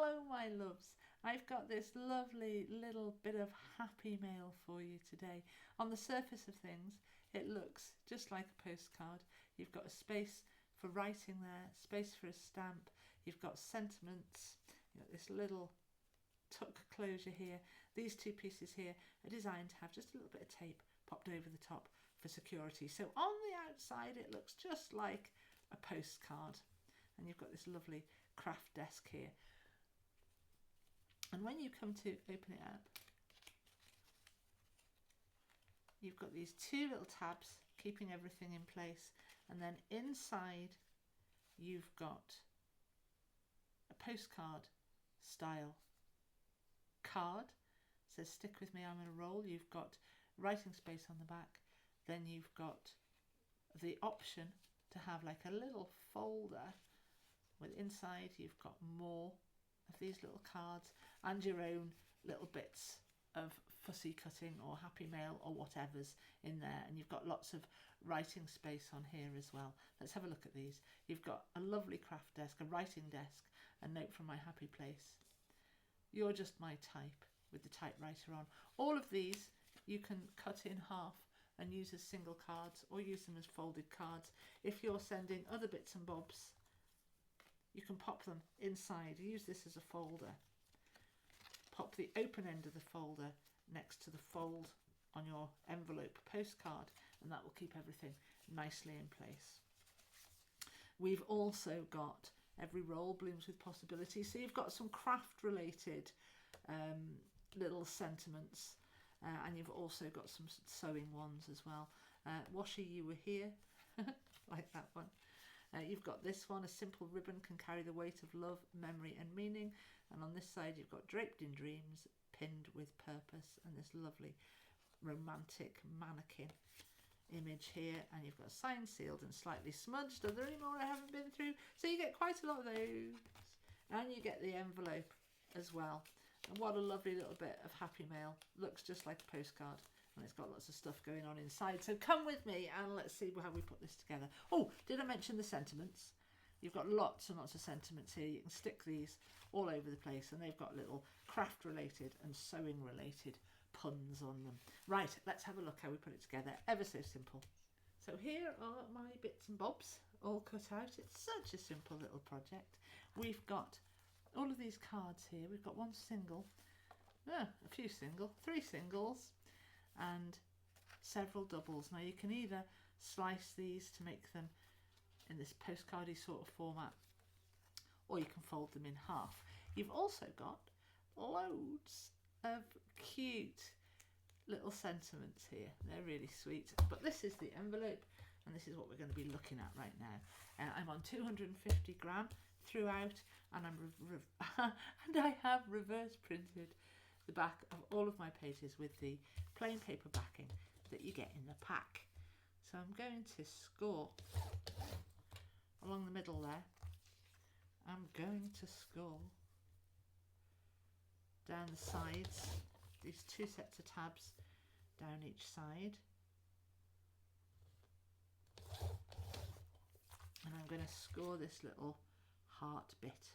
Hello my loves, I've got this lovely little bit of happy mail for you today. On the surface of things it looks just like a postcard. You've got a space for writing there, space for a stamp, you've got sentiments, you've got this little tuck closure here. These two pieces here are designed to have just a little bit of tape popped over the top for security. So on the outside it looks just like a postcard, and you've got this lovely craft desk here. And when you come to open it up, you've got these two little tabs keeping everything in place, and then inside you've got a postcard style card. It says stick with me, I'm in a roll. You've got writing space on the back, then you've got the option to have like a little folder with inside you've got more of these little cards and your own little bits of fussy cutting or happy mail or whatever's in there, and you've got lots of writing space on here as well. Let's have a look at these. You've got a lovely craft desk, a writing desk, a note from my happy place. You're just my type, with the typewriter on. All of these you can cut in half and use as single cards or use them as folded cards. If you're sending other bits and bobs, you can pop them inside. Use this as a folder. Pop the open end of the folder next to the fold on your envelope postcard, and that will keep everything nicely in place. We've also got every roll blooms with possibilities. So you've got some craft related little sentiments, and you've also got some sewing ones as well. Washi, you were here, like that one. You've got this one, a simple ribbon can carry the weight of love, memory and meaning. And on this side you've got draped in dreams, pinned with purpose, and this lovely romantic mannequin image here. And you've got signed, sealed and slightly smudged. Are there any more I haven't been through? So you get quite a lot of those. And you get the envelope as well. And what a lovely little bit of happy mail. Looks just like a postcard. And it's got lots of stuff going on inside. So come with me and let's see how we put this together. Oh, did I mention the sentiments? You've got lots and lots of sentiments here. You can stick these all over the place, and they've got little craft related and sewing related puns on them. Right, let's have a look how we put it together. Ever so simple. So here are my bits and bobs all cut out. It's such a simple little project. We've got all of these cards here. We've got one single, a few single, 3 singles, and several doubles. Now you can either slice these to make them in this postcardy sort of format, or you can fold them in half. You've also got loads of cute little sentiments here. They're really sweet. But this is the envelope, and this is what we're going to be looking at right now. I'm on 250 gram throughout, and and I have reverse printed the back of all of my pages with the plain paper backing that you get in the pack. So I'm going to score along the middle there. I'm going to score down the sides, these 2 sets of tabs down each side, and I'm going to score this little heart bit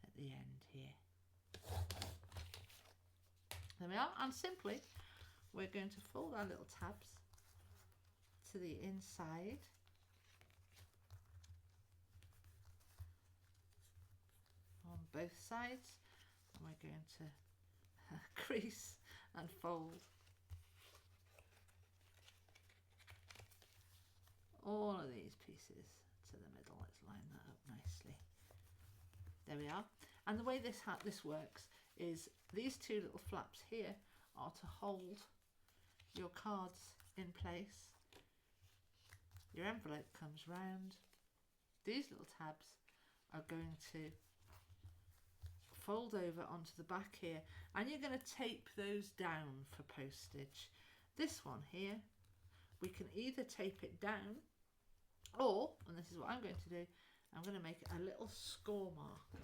at the end here. There we are, and simply we're going to fold our little tabs to the inside on both sides, and we're going to crease and fold all of these pieces to the middle. Let's line that up nicely. There we are. And the way this works is these 2 little flaps here are to hold your cards in place. Your envelope comes round. These little tabs are going to fold over onto the back here, and you're going to tape those down for postage. This one here, we can either tape it down, or, and this is what I'm going to do, I'm going to make a little score mark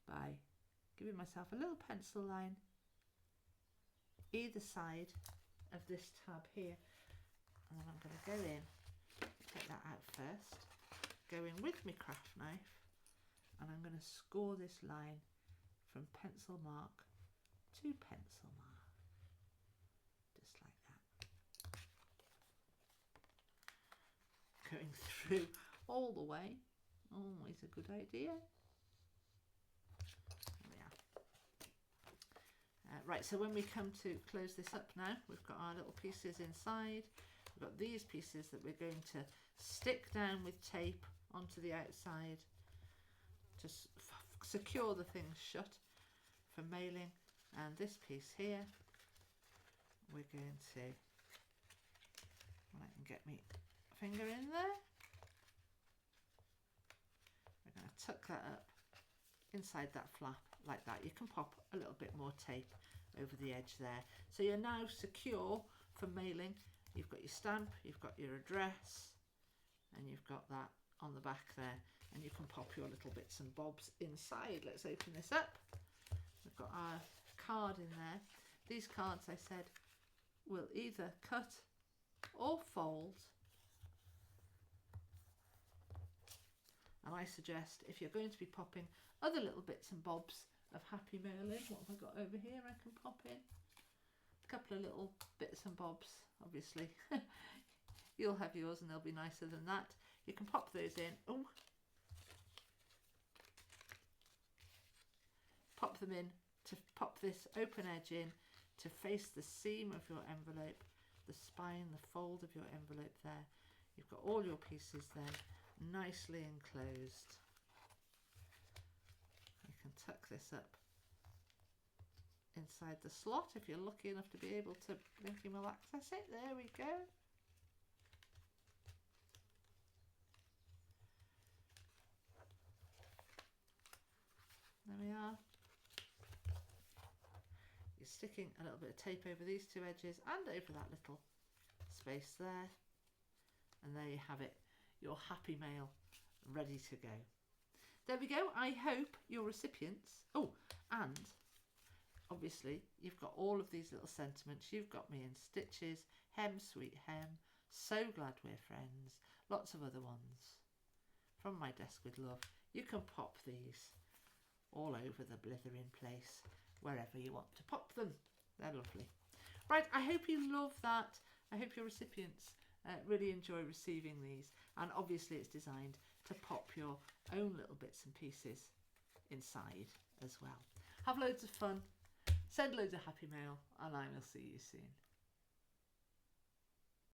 by giving myself a little pencil line either side of this tab here, and then I'm going to go in, take that out first, go in with my craft knife and I'm going to score this line from pencil mark to pencil mark, just like that. Going through all the way, always a good idea. There we are. Right, so when we come to close this up now, we've got our little pieces inside. We've got these pieces that we're going to stick down with tape onto the outside to secure the things shut for mailing. And this piece here, we're going to, when I can get my finger in there, we're going to tuck that up inside that flap like that. You can pop a little bit more tape over the edge there. So you're now secure for mailing. You've got your stamp, you've got your address, and you've got that on the back there, and you can pop your little bits and bobs inside. Let's open this up. We've got our card in there. These cards, I said, will either cut or fold, and I suggest if you're going to be popping other little bits and bobs of happy mailing, what have I got over here I can pop in? A couple of little bits and bobs, obviously. You'll have yours and they'll be nicer than that. You can pop those in. Oh, pop them in to pop this open edge in to face the seam of your envelope, the spine, the fold of your envelope there. You've got all your pieces then nicely enclosed. You can tuck this up inside the slot if you're lucky enough to be able to blinky will access it. There we go. There we are. You're sticking a little bit of tape over these two edges and over that little space there, and there you have it, your happy mail ready to go. There we go. I hope your recipients, oh, and obviously you've got all of these little sentiments. You've got me in stitches, hem sweet hem, so glad we're friends, lots of other ones, from my desk with love. You can pop these all over the blithering place, wherever you want to pop them. They're lovely. Right, I hope you love that. I hope your recipients really enjoy receiving these, and obviously it's designed to pop your own little bits and pieces inside as well. Have loads of fun, send loads of happy mail, and I will see you soon.